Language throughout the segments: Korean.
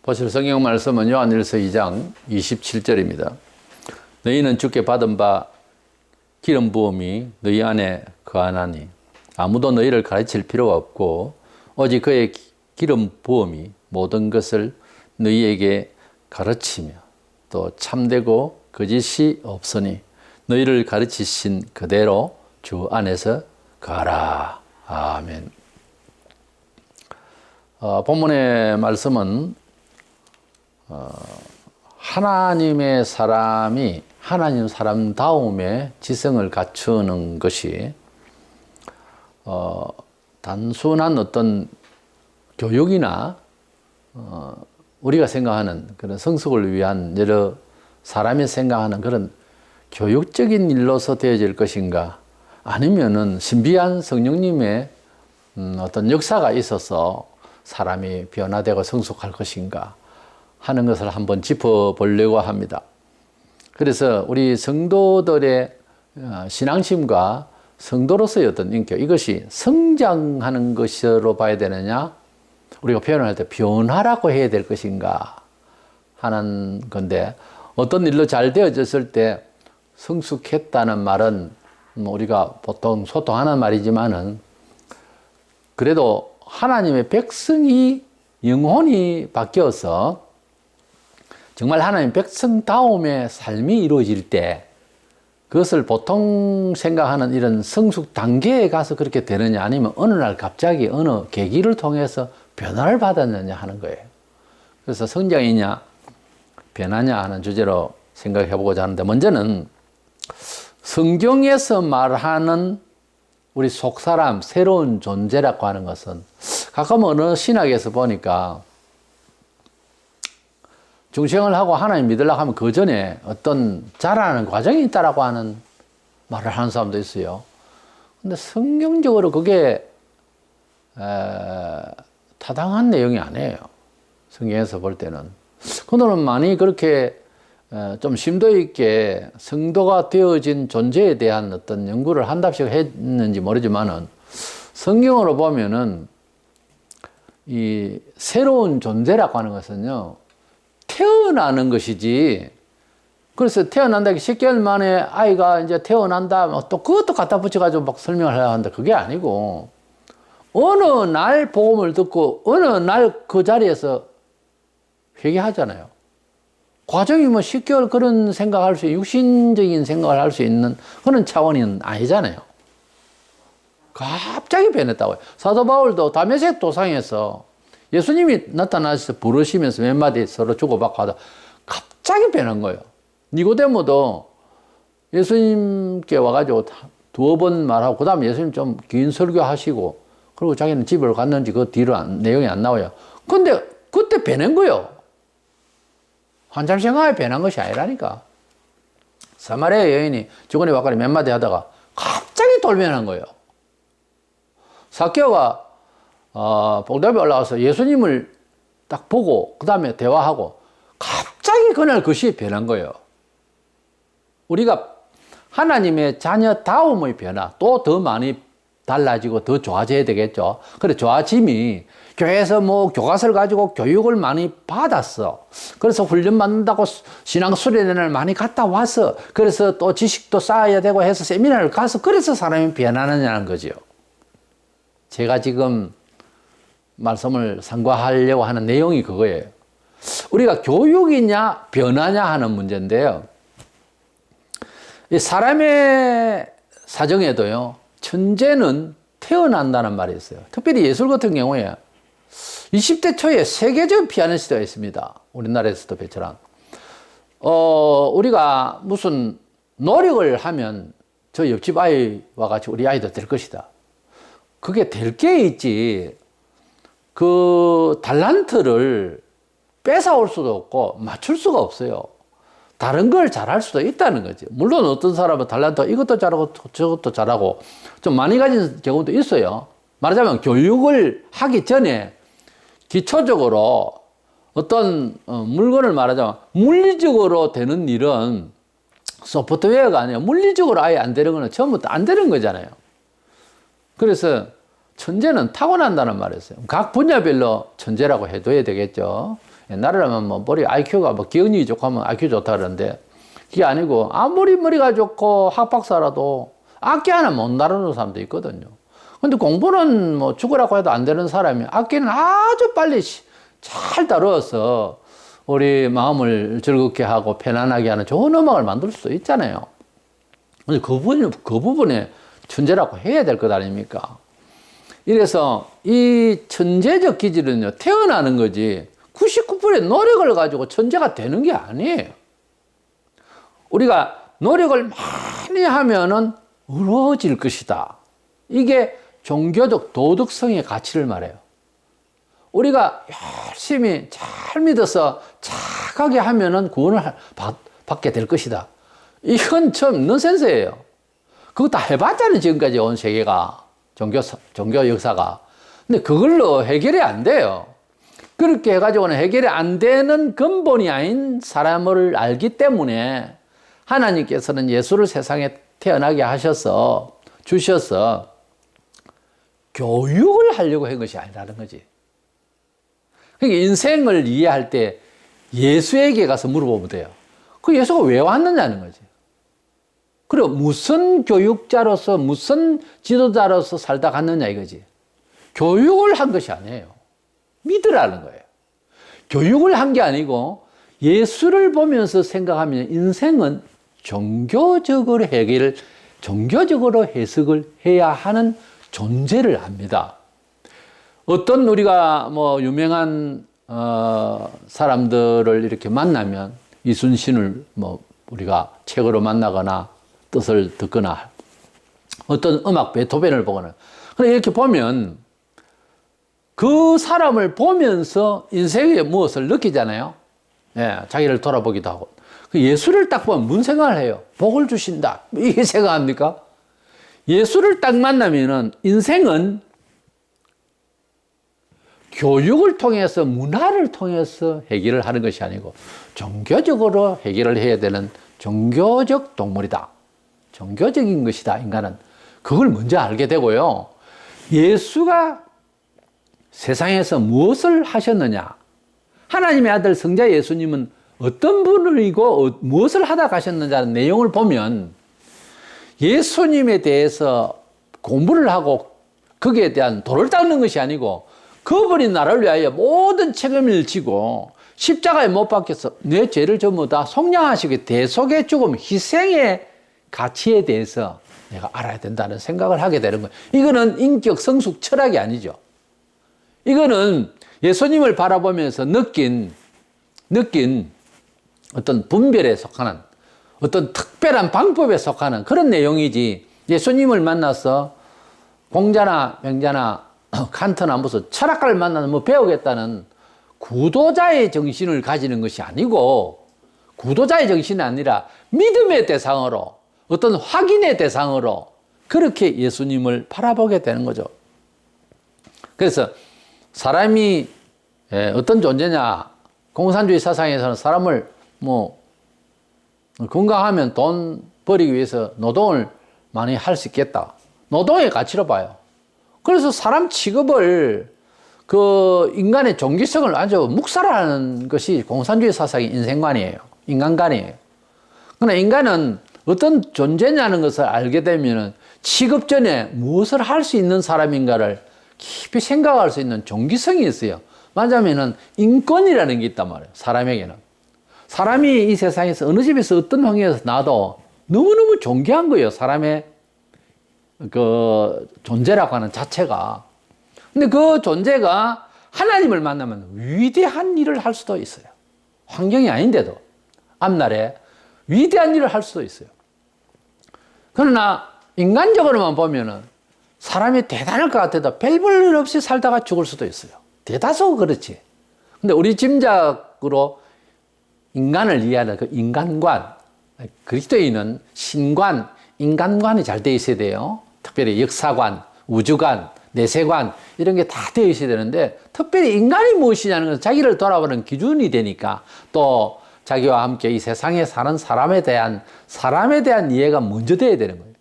보실 성경 말씀은 요한일서 2장 27절입니다. 너희는 주께 받은 바 기름 부음이 너희 안에 거하나니 아무도 너희를 가르칠 필요가 없고 오직 그의 기름 부음이 모든 것을 너희에게 가르치며 또 참되고 거짓이 없으니 너희를 가르치신 그대로 주 안에서 가라. 아멘. 본문의 말씀은 하나님의 사람이 하나님 사람다움의 지성을 갖추는 것이 단순한 어떤 교육이나 우리가 생각하는 그런 성숙을 위한 여러 사람이 생각하는 그런 교육적인 일로서 되어질 것인가, 아니면은 신비한 성령님의 어떤 역사가 있어서 사람이 변화되고 성숙할 것인가 하는 것을 한번 짚어보려고 합니다. 그래서 우리 성도들의 신앙심과 성도로서의 어떤 인격, 이것이 성장하는 것으로 봐야 되느냐, 우리가 표현할 때 변화라고 해야 될 것인가 하는 건데, 어떤 일로 잘 되어졌을 때 성숙했다는 말은 우리가 보통 소통하는 말이지만은, 그래도 하나님의 백성이 영혼이 바뀌어서 정말 하나님 백성다움의 삶이 이루어질 때 그것을 보통 생각하는 이런 성숙 단계에 가서 그렇게 되느냐, 아니면 어느 날 갑자기 어느 계기를 통해서 변화를 받았느냐 하는 거예요. 그래서 성장이냐 변화냐 하는 주제로 생각해 보고자 하는데, 먼저는 성경에서 말하는 우리 속사람, 새로운 존재라고 하는 것은 가끔 어느 신학에서 보니까 중생을 하고 하나님 믿으려고 하면 그 전에 어떤 자라는 과정이 있다라고 하는 말을 하는 사람도 있어요. 근데 성경적으로 그게 타당한 내용이 아니에요. 성경에서 볼 때는. 그들은 많이 그렇게 좀 심도 있게 성도가 되어진 존재에 대한 어떤 연구를 한답시고 했는지 모르지만은, 성경으로 보면은 이 새로운 존재라고 하는 것은요, 태어나는 것이지, 그래서 태어난다, 10개월 만에 아이가 이제 태어난다, 또 그것도 갖다 붙여가지고 막 설명을 해야 한다. 그게 아니고, 어느 날 복음을 듣고, 어느 날 그 자리에서 회개하잖아요. 과정이 뭐 10개월 그런 생각할 수, 육신적인 생각을 할 수 있는 그런 차원이 아니잖아요. 갑자기 변했다고요. 사도 바울도 다메섹 도상에서 예수님이 나타나셔서 부르시면서 몇 마디 서로 주고받고 하다 갑자기 변한 거예요. 니고데모도 예수님께 와가지고 두어 번 말하고, 그 다음에 예수님 좀 긴 설교하시고, 그리고 자기는 집을 갔는지 그 뒤로 내용이 안 나와요. 근데 그때 변한 거예요. 한참 생각에 변한 것이 아니라니까. 사마리아 여인이 주거니 와까리 몇 마디 하다가 갑자기 돌변한 거예요. 삭개오가 복답에 올라와서 예수님을 딱 보고 그 다음에 대화하고 갑자기 그날 그 시에 변한 거예요. 우리가 하나님의 자녀다움의 변화, 또 더 많이 달라지고 더 좋아져야 되겠죠. 그래, 좋아짐이 교회에서 뭐 교과서를 가지고 교육을 많이 받았어. 그래서 훈련 받는다고 신앙 수련회를 많이 갔다 와서, 그래서 또 지식도 쌓아야 되고 해서 세미나를 가서, 그래서 사람이 변하느냐는 거죠. 제가 지금 말씀을 상고하려고 하는 내용이 그거예요. 우리가 교육이냐 변화냐 하는 문제인데요, 이 사람의 사정에도요, 천재는 태어난다는 말이 있어요. 특별히 예술 같은 경우에 20대 초에 세계적 피아니스트가 있습니다. 우리나라에서도 배철한. 우리가 무슨 노력을 하면 저 옆집 아이와 같이 우리 아이도 될 것이다. 그게 될 게 있지, 그 달란트를 뺏어올 수도 없고 맞출 수가 없어요. 다른 걸 잘할 수도 있다는 거죠. 물론 어떤 사람은 달란트 이것도 잘하고 저것도 잘하고 좀 많이 가진 경우도 있어요. 말하자면 교육을 하기 전에 기초적으로 어떤 물건을 말하자면 물리적으로 되는 일은 소프트웨어가 아니라 물리적으로 아예 안 되는 거는 처음부터 안 되는 거잖아요. 그래서 천재는 타고난다는 말이었어요. 각 분야별로 천재라고 해둬야 되겠죠. 옛날에는 뭐 머리 IQ가 뭐 기억력이 좋고 하면 IQ 좋다 그러는데 그게 아니고 아무리 머리가 좋고 학박사라도 악기 하나 못 다루는 사람도 있거든요. 근데 공부는 뭐 죽으라고 해도 안 되는 사람이 악기는 아주 빨리 잘 다루어서 우리 마음을 즐겁게 하고 편안하게 하는 좋은 음악을 만들 수 있잖아요. 근데 그 부분에 천재라고 해야 될 것 아닙니까? 이래서 이 천재적 기질은요, 태어나는 거지 99%의 노력을 가지고 천재가 되는 게 아니에요. 우리가 노력을 많이 하면은 어려워질 것이다. 이게 종교적 도덕성의 가치를 말해요. 우리가 열심히 잘 믿어서 착하게 하면은 구원을 받게 될 것이다. 이건 좀 넌센스예요. 그거 다 해봤잖아요. 지금까지 온 세계가. 종교 역사가. 근데 그걸로 해결이 안 돼요. 그렇게 해가지고는 해결이 안 되는 근본이 아닌 사람을 알기 때문에 하나님께서는 예수를 세상에 태어나게 주셔서 교육을 하려고 한 것이 아니라는 거지. 그러니까 인생을 이해할 때 예수에게 가서 물어보면 돼요. 그 예수가 왜 왔느냐는 거지. 그리고 무슨 교육자로서 무슨 지도자로서 살다 갔느냐 이거지. 교육을 한 것이 아니에요. 믿으라는 거예요. 교육을 한 게 아니고 예수를 보면서 생각하면 인생은 종교적으로 해석을 해야 하는 존재를 압니다. 어떤 우리가 뭐 유명한 사람들을 이렇게 만나면 이순신을 뭐 우리가 책으로 만나거나 뜻을 듣거나 어떤 음악 베토벤을 보거나 이렇게 보면 그 사람을 보면서 인생에 무엇을 느끼잖아요. 예, 자기를 돌아보기도 하고. 예수를 딱 보면 무슨 생각을 해요? 복을 주신다. 이게 생각합니까? 예수를 딱 만나면은 인생은 교육을 통해서 문화를 통해서 해결을 하는 것이 아니고 종교적으로 해결을 해야 되는 종교적 동물이다. 종교적인 것이다. 인간은 그걸 먼저 알게 되고요. 예수가 세상에서 무엇을 하셨느냐? 하나님의 아들 성자 예수님은 어떤 분이고 무엇을 하다 가셨느냐는 내용을 보면 예수님에 대해서 공부를 하고 거기에 대한 도를 닦는 것이 아니고 그분이 나를 위하여 모든 책임을 지고 십자가에 못 박혀서 내 죄를 전부 다 속량하시고 대속의 죽음, 희생의 가치에 대해서 내가 알아야 된다는 생각을 하게 되는 거예요. 이거는 인격 성숙 철학이 아니죠. 이거는 예수님을 바라보면서 느낀 어떤 분별에 속하는 어떤 특별한 방법에 속하는 그런 내용이지 예수님을 만나서 공자나 명자나 칸트나 무슨 철학가를 만나서 뭐 배우겠다는 구도자의 정신을 가지는 것이 아니고 구도자의 정신이 아니라 믿음의 대상으로 어떤 확인의 대상으로 그렇게 예수님을 바라보게 되는 거죠. 그래서 사람이 어떤 존재냐, 공산주의 사상에서는 사람을 뭐 건강하면 돈 벌이기 위해서 노동을 많이 할 수 있겠다. 노동의 가치로 봐요. 그래서 사람 취급을 그 인간의 종기성을 아주 묵살하는 것이 공산주의 사상의 인생관이에요. 인간관이에요. 그러나 인간은 어떤 존재냐는 것을 알게 되면 취급 전에 무엇을 할 수 있는 사람인가를 깊이 생각할 수 있는 종기성이 있어요. 맞으면은 인권이라는 게 있단 말이에요. 사람에게는. 사람이 이 세상에서 어느 집에서 어떤 환경에서 나도 너무너무 존귀한 거예요. 사람의 그 존재라고 하는 자체가. 근데 그 존재가 하나님을 만나면 위대한 일을 할 수도 있어요. 환경이 아닌데도. 앞날에 위대한 일을 할 수도 있어요. 그러나 인간적으로만 보면은 사람이 대단할 것 같아도 별 볼 일 없이 살다가 죽을 수도 있어요. 대다수 그렇지. 근데 우리 짐작으로 인간을 이해하는 그 인간관, 그리스도인은 신관, 인간관이 잘 돼 있어야 돼요. 특별히 역사관, 우주관, 내세관 이런 게 다 되어 있어야 되는데 특별히 인간이 무엇이냐는 것은 자기를 돌아보는 기준이 되니까 또 자기와 함께 이 세상에 사는 사람에 대한 이해가 먼저 돼야 되는 거예요.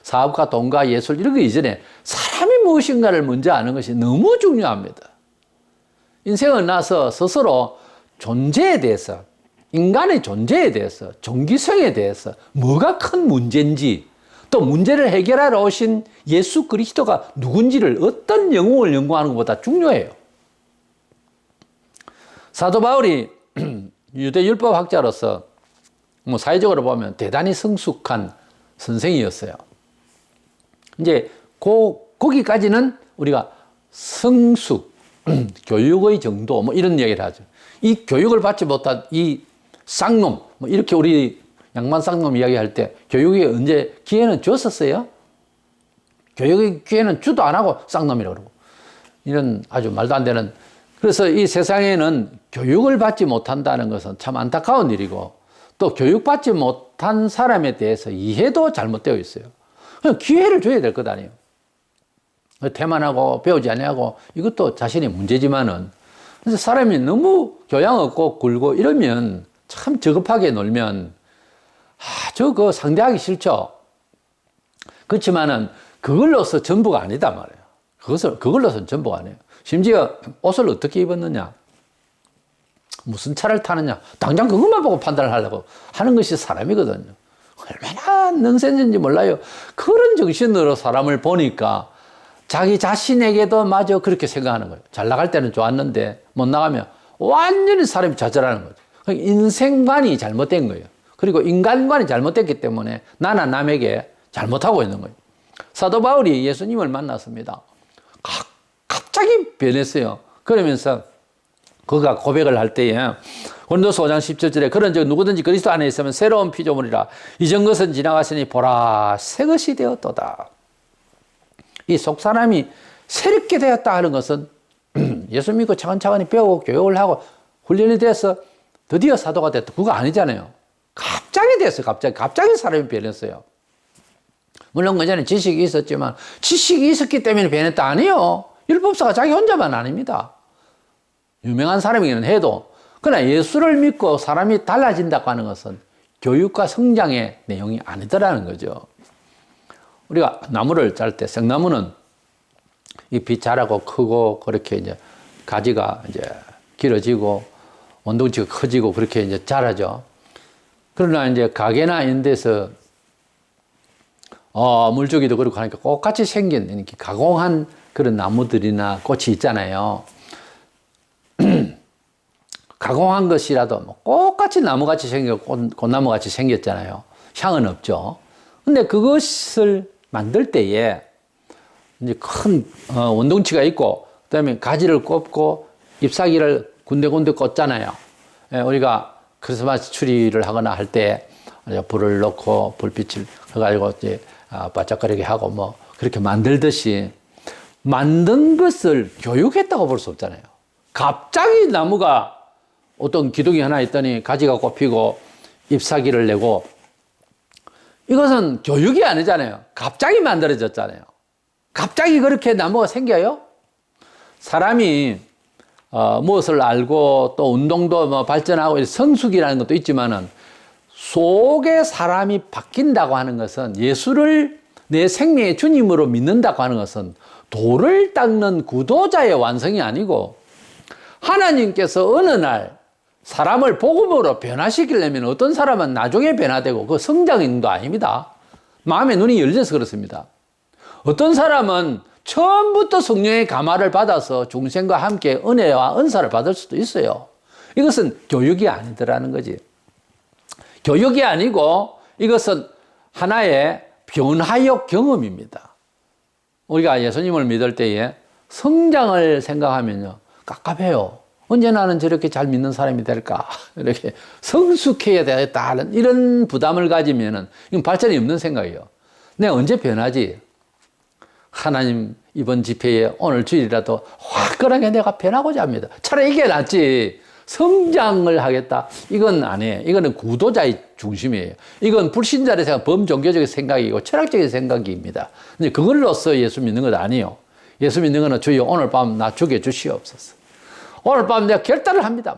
사업과 돈과 예술 이런 거 이전에 사람이 무엇인가를 먼저 아는 것이 너무 중요합니다. 인생을 나서 스스로 존재에 대해서, 인간의 존재에 대해서, 정기성에 대해서 뭐가 큰 문제인지, 또 문제를 해결하러 오신 예수 그리스도가 누군지를 어떤 영웅을 연구하는 것보다 중요해요. 사도 바울이 유대 율법 학자로서 뭐 사회적으로 보면 대단히 성숙한 선생이었어요. 이제 거기까지는 우리가 성숙, 교육의 정도 뭐 이런 얘기를 하죠. 이 교육을 받지 못한 이 쌍놈, 뭐 이렇게 우리 양반 쌍놈 이야기할 때 교육에 언제 기회는 줬었어요? 교육의 기회는 주도 안 하고 쌍놈이라고 그러고 이런 아주 말도 안 되는. 그래서 이 세상에는 교육을 받지 못한다는 것은 참 안타까운 일이고 또 교육받지 못한 사람에 대해서 이해도 잘못되어 있어요. 그냥 기회를 줘야 될 것 아니에요. 태만하고 배우지 아니하고 이것도 자신의 문제지만은 그래서 사람이 너무 교양 없고 굴고 이러면 참 저급하게 놀면 저거 상대하기 싫죠. 그렇지만은 그걸로서 전부가 아니다 말이에요. 그걸로서는 전부가 아니에요. 심지어 옷을 어떻게 입었느냐, 무슨 차를 타느냐, 당장 그것만 보고 판단을 하려고 하는 것이 사람이거든요. 얼마나 넌센스인지 몰라요. 그런 정신으로 사람을 보니까 자기 자신에게도 마저 그렇게 생각하는 거예요. 잘 나갈 때는 좋았는데 못 나가면 완전히 사람이 좌절하는 거죠. 인생관이 잘못된 거예요. 그리고 인간관이 잘못됐기 때문에 나나 남에게 잘못하고 있는 거예요. 사도 바울이 예수님을 만났습니다. 갑자기 변했어요. 그러면서 그가 고백을 할 때에 고린도서 5장 17절에 그런 즉 누구든지 그리스도 안에 있으면 새로운 피조물이라 이전 것은 지나갔으니 보라 새 것이 되었도다. 이 속사람이 새롭게 되었다 하는 것은 예수 믿고 차근차근히 배우고 교육을 하고 훈련이 돼서 드디어 사도가 됐다. 그거 아니잖아요. 갑자기 됐어요. 갑자기 사람이 변했어요. 물론 그전에 지식이 있었지만 지식이 있었기 때문에 변했다 아니에요. 율법사가 자기 혼자만 아닙니다. 유명한 사람이기는 해도 그러나 예수를 믿고 사람이 달라진다고 하는 것은 교육과 성장의 내용이 아니더라는 거죠. 우리가 나무를 짤 때 생나무는 잎이 자라고 크고 그렇게 이제 가지가 이제 길어지고 원동치가 커지고 그렇게 이제 자라죠. 그러나 이제 가게나 이런 데서 물주기도 그렇고 하니까 똑같이 생긴 이렇게 가공한 그런 나무들이나 꽃이 있잖아요. 가공한 것이라도 뭐 똑같이 나무같이 생겼고 꽃나무같이 생겼잖아요. 향은 없죠. 근데 그것을 만들 때에 이제 큰 원동치가 있고 그다음에 가지를 꼽고 잎사귀를 군데군데 꽂잖아요. 우리가 크리스마스 추리를 하거나 할 때 불을 넣고 불빛을 해가지고 이제 반짝거리게 하고 뭐 그렇게 만들듯이 만든 것을 교육했다고 볼 수 없잖아요. 갑자기 나무가 어떤 기둥이 하나 있더니 가지가 꼽히고 잎사귀를 내고 이것은 교육이 아니잖아요. 갑자기 만들어졌잖아요. 갑자기 그렇게 나무가 생겨요? 사람이 무엇을 알고 또 운동도 뭐 발전하고 성숙이라는 것도 있지만은 속에 사람이 바뀐다고 하는 것은 예수를 내 생명의 주님으로 믿는다고 하는 것은 돌을 닦는 구도자의 완성이 아니고 하나님께서 어느 날 사람을 복음으로 변화시키려면 어떤 사람은 나중에 변화되고 그 성장인도 아닙니다. 마음의 눈이 열려서 그렇습니다. 어떤 사람은 처음부터 성령의 감화를 받아서 중생과 함께 은혜와 은사를 받을 수도 있어요. 이것은 교육이 아니더라는 거지. 교육이 아니고 이것은 하나의 변화역 경험입니다. 우리가 예수님을 믿을 때에 성장을 생각하면요. 깝깝해요. 언제 나는 저렇게 잘 믿는 사람이 될까? 이렇게 성숙해야 되겠다는 이런 부담을 가지면은 이건 발전이 없는 생각이에요. 내가 언제 변하지? 하나님 이번 집회에 오늘 주일이라도 화끈하게 내가 변하고자 합니다. 차라리 이게 낫지. 성장을 하겠다. 이건 아니에요. 이거는 구도자의 중심이에요. 이건 불신자의 생각, 범종교적인 생각이고 철학적인 생각입니다. 근데 그걸로써 예수 믿는 것 아니에요. 예수 믿는 것은 주여 오늘 밤 나 죽여 주시옵소서. 오늘 밤 내가 결단을 합니다.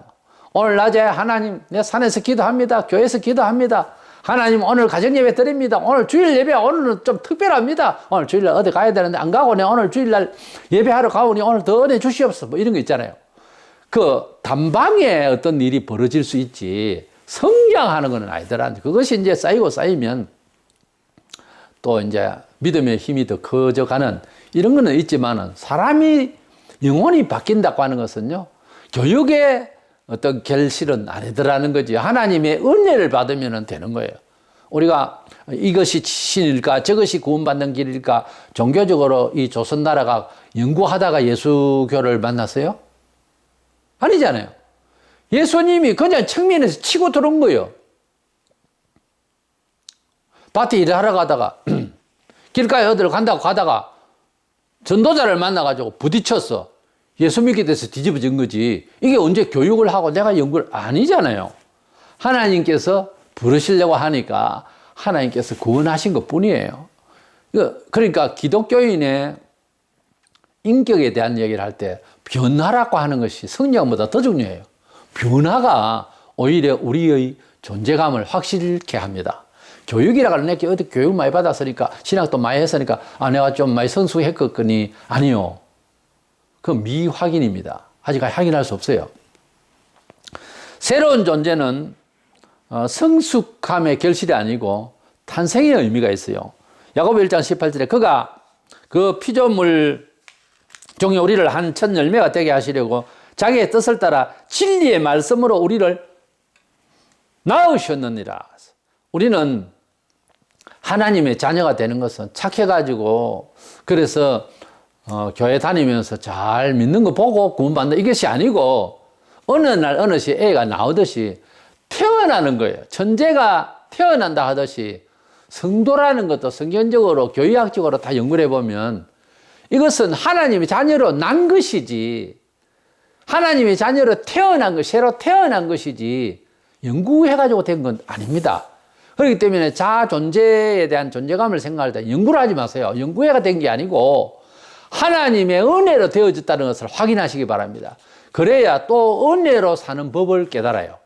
오늘 낮에 하나님 내 산에서 기도합니다. 교회에서 기도합니다. 하나님 오늘 가정예배 드립니다. 오늘 주일 예배 오늘은 좀 특별합니다. 오늘 주일날 어디 가야 되는데 안 가고 내가 오늘 주일날 예배하러 가오니 오늘 더 은혜 주시옵소서. 뭐 이런 거 있잖아요. 그 단방에 어떤 일이 벌어질 수 있지 성장하는 것은 아니더라. 그것이 이제 쌓이고 쌓이면 또 이제 믿음의 힘이 더 커져가는 이런 거는 있지만은 사람이 영혼이 바뀐다고 하는 것은요 교육의 어떤 결실은 아니더라는 거지. 하나님의 은혜를 받으면 되는 거예요. 우리가 이것이 신일까 저것이 구원받는 길일까 종교적으로 이 조선 나라가 연구하다가 예수교를 만났어요? 아니잖아요. 예수님이 그냥 측면에서 치고 들어온 거예요. 밭에 일을 하러 가다가 길가에 어디를 간다고 가다가 전도자를 만나가지고 부딪혔어. 예수 믿게 돼서 뒤집어진 거지. 이게 언제 교육을 하고 내가 연구를 아니잖아요. 하나님께서 부르시려고 하니까 하나님께서 구원하신 것 뿐이에요. 그러니까 기독교인의 인격에 대한 얘기를 할 때 변화라고 하는 것이 성장보다 더 중요해요. 변화가 오히려 우리의 존재감을 확실케 합니다. 교육이라고 하는 게 어디 교육 많이 받았으니까 신학도 많이 했으니까 내가 좀 많이 성숙했겠거니 아니요. 그 미확인입니다. 아직 확인할 수 없어요. 새로운 존재는 성숙함의 결실이 아니고 탄생의 의미가 있어요. 야고보 1장 18절에 그가 그 피조물 종이 우리를 한 첫 열매가 되게 하시려고 자기의 뜻을 따라 진리의 말씀으로 우리를 낳으셨느니라. 우리는 하나님의 자녀가 되는 것은 착해가지고 그래서 교회 다니면서 잘 믿는 거 보고 구원받는 이것이 아니고 어느 날 어느 시 애가 나오듯이 태어나는 거예요. 천재가 태어난다 하듯이 성도라는 것도 성경적으로 교의학적으로 다 연구를 해보면 이것은 하나님의 자녀로 난 것이지 하나님의 자녀로 태어난 것, 새로 태어난 것이지 연구해가지고 된 건 아닙니다. 그렇기 때문에 자아 존재에 대한 존재감을 생각할 때 연구를 하지 마세요. 연구해가 된 게 아니고 하나님의 은혜로 되어졌다는 것을 확인하시기 바랍니다. 그래야 또 은혜로 사는 법을 깨달아요.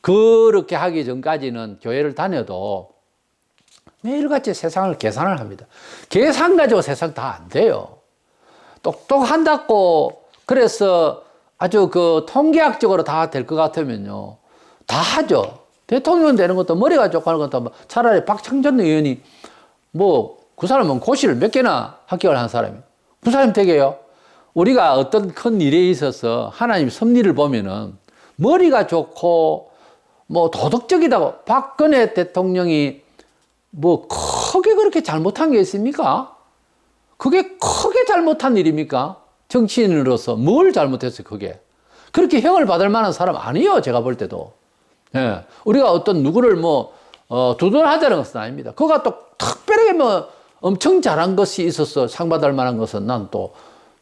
그렇게 하기 전까지는 교회를 다녀도 매일같이 세상을 계산을 합니다. 계산 가지고 세상 다 안 돼요. 똑똑한다고 그래서 아주 그 통계학적으로 다 될 것 같으면요. 다 하죠. 대통령 되는 것도 머리가 좋고 하는 것도 차라리 박창전 의원이 그 사람은 고시를 몇 개나 합격을 한 사람이에요. 그 사람 되게요. 우리가 어떤 큰 일에 있어서 하나님 섭리를 보면은 머리가 좋고 도덕적이다고 박근혜 대통령이 크게 그렇게 잘못한 게 있습니까? 그게 크게 잘못한 일입니까? 정치인으로서 뭘 잘못했어요, 그게? 그렇게 형을 받을 만한 사람 아니에요, 제가 볼 때도. 예. 우리가 어떤 누구를 두둔하자는 것은 아닙니다. 그가 또 특별하게 엄청 잘한 것이 있어서 상 받을 만한 것은 난 또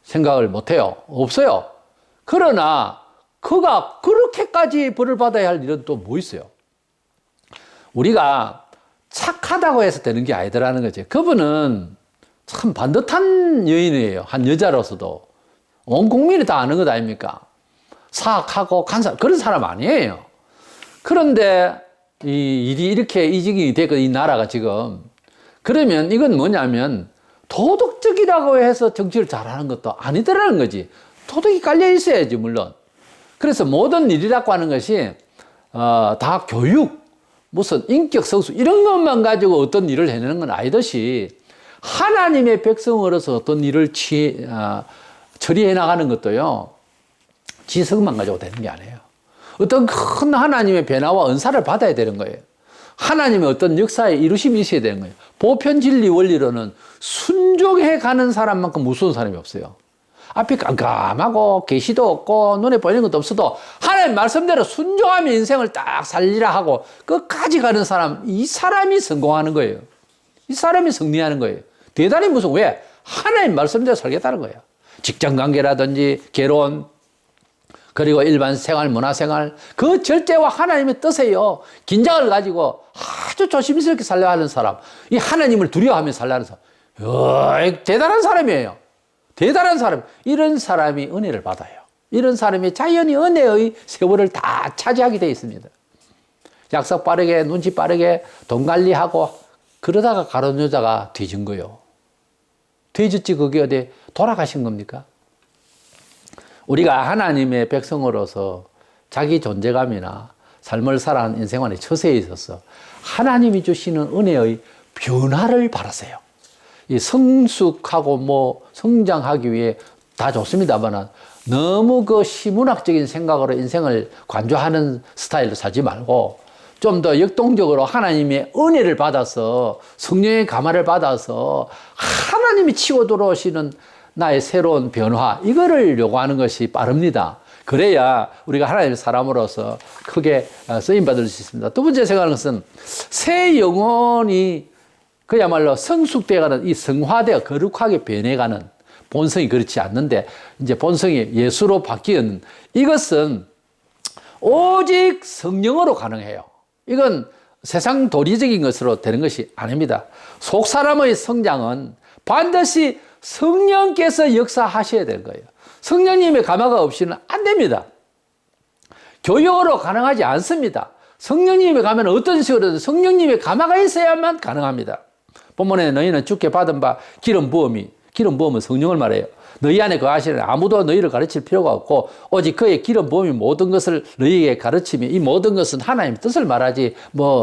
생각을 못 해요. 없어요. 그러나 그가 그렇게까지 벌을 받아야 할 일은 또 뭐 있어요? 우리가 착하다고 해서 되는 게 아니더라는 거지. 그분은 참 반듯한 여인이에요. 한 여자로서도. 온 국민이 다 아는 것 아닙니까? 사악하고 간사, 그런 사람 아니에요. 그런데 이 일이 이렇게 이직이 되고 이 나라가 지금 그러면 이건 뭐냐면 도덕적이라고 해서 정치를 잘하는 것도 아니더라는 거지. 도덕이 깔려 있어야지 물론. 그래서 모든 일이라고 하는 것이 다 교육, 무슨 인격 성수 이런 것만 가지고 어떤 일을 해내는 건 아니듯이 하나님의 백성으로서 어떤 일을 처리해 나가는 것도요. 지성만 가지고 되는 게 아니에요. 어떤 큰 하나님의 변화와 은사를 받아야 되는 거예요. 하나님의 어떤 역사에 이루심이 있어야 되는 거예요. 보편 진리 원리로는 순종해 가는 사람만큼 무서운 사람이 없어요. 앞이 깜깜하고 계시도 없고 눈에 보이는 것도 없어도 하나님 말씀대로 순종하며 인생을 딱 살리라 하고 끝까지 가는 사람, 이 사람이 성공하는 거예요. 이 사람이 승리하는 거예요. 대단히 무서워. 왜? 하나님 말씀대로 살겠다는 거예요. 직장관계라든지 결혼, 그리고 일반 생활, 문화생활, 그 절제와 하나님의 뜻에요. 긴장을 가지고 아주 조심스럽게 살려야 하는 사람, 이 하나님을 두려워하며 살려야 하는 사람, 대단한 사람이에요. 대단한 사람. 이런 사람이 은혜를 받아요. 이런 사람이 자연히 은혜의 세월을 다 차지하게 되어 있습니다. 약속 빠르게, 눈치 빠르게 돈 관리하고 그러다가 가론 여자가 뒤진 거요. 뒤졌지 그게 어디 돌아가신 겁니까? 우리가 하나님의 백성으로서 자기 존재감이나 삶을 살아가는 인생관의 처세에 있어서 하나님이 주시는 은혜의 변화를 바라세요. 이 성숙하고 성장하기 위해 다 좋습니다만 너무 그 시문학적인 생각으로 인생을 관조하는 스타일로 살지 말고 좀 더 역동적으로 하나님의 은혜를 받아서 성령의 감화를 받아서 하나님이 치고 들어오시는 나의 새로운 변화, 이거를 요구하는 것이 빠릅니다. 그래야 우리가 하나님의 사람으로서 크게 쓰임받을 수 있습니다. 두 번째 생각하는 것은 새 영혼이 그야말로 성숙되어가는 이 성화되어 거룩하게 변해가는 본성이 그렇지 않는데 이제 본성이 예수로 바뀌는 이것은 오직 성령으로 가능해요. 이건 세상 도리적인 것으로 되는 것이 아닙니다. 속 사람의 성장은 반드시 성령께서 역사하셔야 되는 거예요. 성령님의 감화가 없이는 안 됩니다. 교육으로 가능하지 않습니다. 성령님의 감화는 어떤 식으로든 성령님의 감화가 있어야만 가능합니다. 본문에 너희는 주께 받은 바 기름 부음은 성령을 말해요. 너희 안에 거하시는 아무도 너희를 가르칠 필요가 없고 오직 그의 기름 부음이 모든 것을 너희에게 가르치며 이 모든 것은 하나님의 뜻을 말하지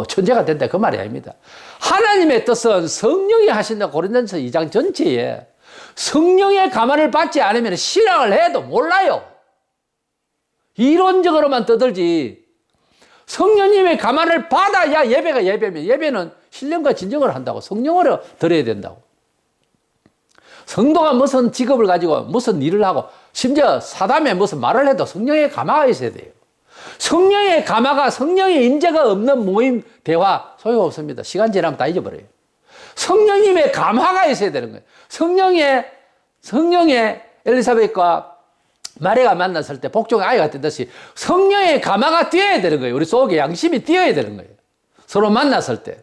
천재가 된다 그 말이 아닙니다. 하나님의 뜻은 성령이 하신다. 고린도전서 2장 전체에 성령의 감화를 받지 않으면 신앙을 해도 몰라요. 이론적으로만 떠들지 성령님의 감화를 받아야 예배가 예배면 예배는 신령과 진정을 한다고 성령으로 드려야 된다고. 성도가 무슨 직업을 가지고 무슨 일을 하고 심지어 사담에 무슨 말을 해도 성령의 감화가 있어야 돼요. 성령의 감화가 성령의 임재가 없는 모임 대화 소용없습니다. 시간 지나면 다 잊어버려요. 성령님의 감화가 있어야 되는 거예요. 성령의 엘리사벳과 마리아가 만났을 때 복종의 아이가 되듯이 성령의 감화가 뛰어야 되는 거예요. 우리 속에 양심이 뛰어야 되는 거예요. 서로 만났을 때.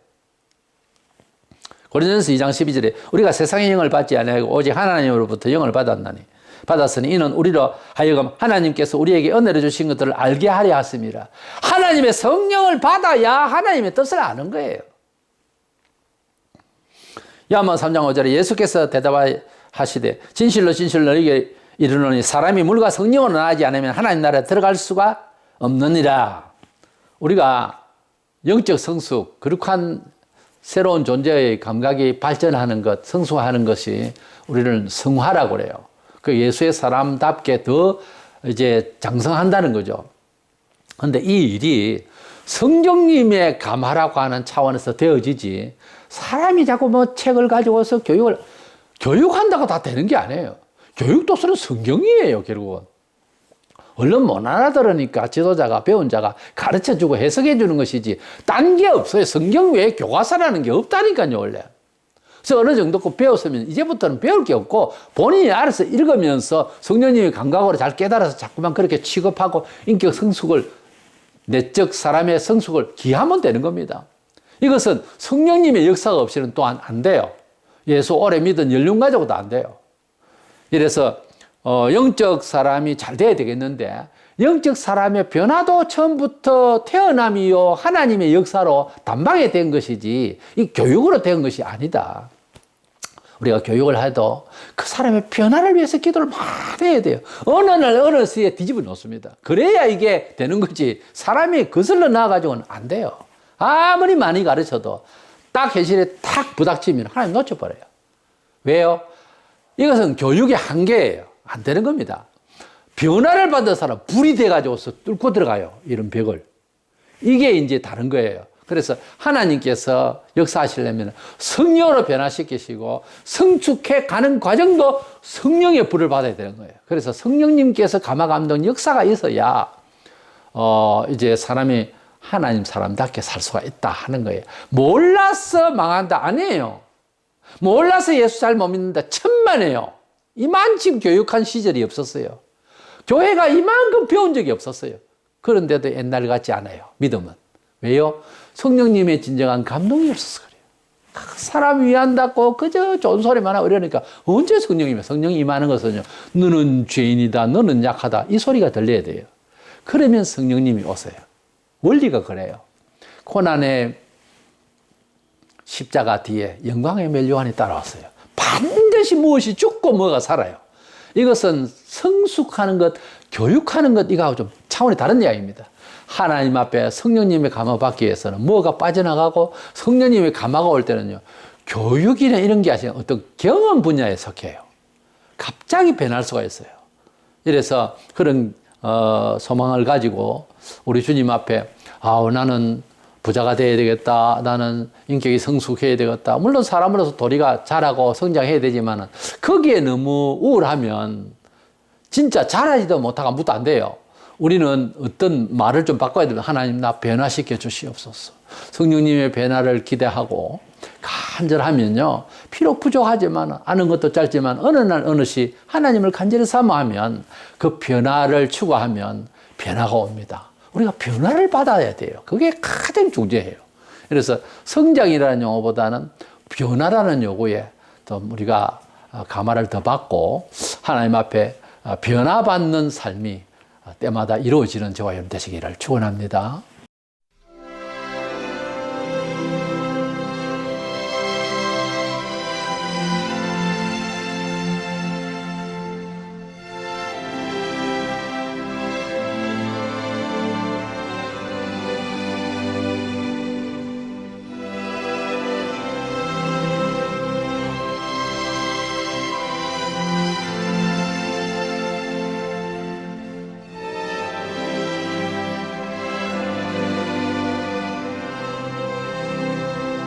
고린도전서 2장 12절에 우리가 세상의 영을 받지 아니하고 오직 하나님으로부터 영을 받았으니 이는 우리로 하여금 하나님께서 우리에게 은혜를 주신 것들을 알게 하려 하심이라. 하나님의 성령을 받아야 하나님의 뜻을 아는 거예요. 야만 3장 5절에 예수께서 대답하시되 진실로 너희에게 이르노니 사람이 물과 성령으로 나지 않으면 하나님 나라에 들어갈 수가 없느니라. 우리가 영적 성숙, 거룩한 새로운 존재의 감각이 발전하는 것, 성숙하는 것이 우리를 성화라고 그래요. 그 예수의 사람답게 더 이제 장성한다는 거죠. 그런데 이 일이 성령님의 감화라고 하는 차원에서 되어지지 사람이 자꾸 책을 가지고서 교육한다고 다 되는 게 아니에요. 교육도서는 성경이에요, 결국은. 얼른 못 알아들으니까 지도자가, 배운 자가 가르쳐주고 해석해주는 것이지 딴 게 없어요. 성경 외에 교과서라는 게 없다니까요, 원래. 그래서 어느 정도 배웠으면 이제부터는 배울 게 없고 본인이 알아서 읽으면서 성령님의 감각으로 잘 깨달아서 자꾸만 그렇게 취급하고 인격 성숙을, 내적 사람의 성숙을 기하면 되는 겁니다. 이것은 성령님의 역사가 없이는 또한 안 돼요. 예수 오래 믿은 연륜 가지고도 안 돼요. 이래서 영적 사람이 잘 돼야 되겠는데 영적 사람의 변화도 처음부터 태어남이요 하나님의 역사로 단방에 된 것이지 이 교육으로 된 것이 아니다. 우리가 교육을 해도 그 사람의 변화를 위해서 기도를 많이 해야 돼요. 어느 날 어느 시에 뒤집어 놓습니다. 그래야 이게 되는 거지 사람이 거슬러 나와가지고는 안 돼요. 아무리 많이 가르쳐도 딱 현실에 탁 부닥치면 하나님 놓쳐버려요. 왜요? 이것은 교육의 한계예요. 안 되는 겁니다. 변화를 받은 사람, 불이 돼가지고서 뚫고 들어가요. 이런 벽을. 이게 이제 다른 거예요. 그래서 하나님께서 역사하시려면 성령으로 변화시키시고 성축해 가는 과정도 성령의 불을 받아야 되는 거예요. 그래서 성령님께서 감화 감동 역사가 있어야 이제 사람이 하나님 사람답게 살 수가 있다 하는 거예요. 몰라서 망한다 아니에요. 몰라서 예수 잘 못 믿는다 천만에요. 이만큼 교육한 시절이 없었어요. 교회가 이만큼 배운 적이 없었어요. 그런데도 옛날 같지 않아요. 믿음은. 왜요? 성령님의 진정한 감동이 없어서 그래요. 사람 위한다고 그저 좋은 소리만 하고 이러니까 언제 성령이 임하는 것은요. 너는 죄인이다. 너는 약하다. 이 소리가 들려야 돼요. 그러면 성령님이 오세요. 원리가 그래요. 고난의 십자가 뒤에 영광의 멸류관이 따라왔어요. 반드시 무엇이 죽고 뭐가 살아요. 이것은 성숙하는 것, 교육하는 것, 이거하고 좀 차원이 다른 이야기입니다. 하나님 앞에 성령님의 감화 받기 위해서는 뭐가 빠져나가고 성령님의 감화가 올 때는요, 교육이나 이런 게 아니라 어떤 경험 분야에 속해요. 갑자기 변할 수가 있어요. 이래서 그런 소망을 가지고 우리 주님 앞에 나는 부자가 돼야 되겠다. 나는 인격이 성숙해야 되겠다. 물론 사람으로서 도리가 자라고 성장해야 되지만 거기에 너무 우울하면 진짜 잘하지도 못하고 아무것도 안 돼요. 우리는 어떤 말을 좀 바꿔야 됩니다. 하나님 나 변화시켜 주시옵소서. 성령님의 변화를 기대하고 간절하면요. 비록 부족하지만 아는 것도 짧지만 어느 날 어느 시 하나님을 간절히 사모하면 그 변화를 추구하면 변화가 옵니다. 우리가 변화를 받아야 돼요. 그게 가장 중요해요. 그래서 성장이라는 용어보다는 변화라는 요구에 더 우리가 감화를 더 받고 하나님 앞에 변화받는 삶이 때마다 이루어지는 저와 여러분 되시기를 축원합니다.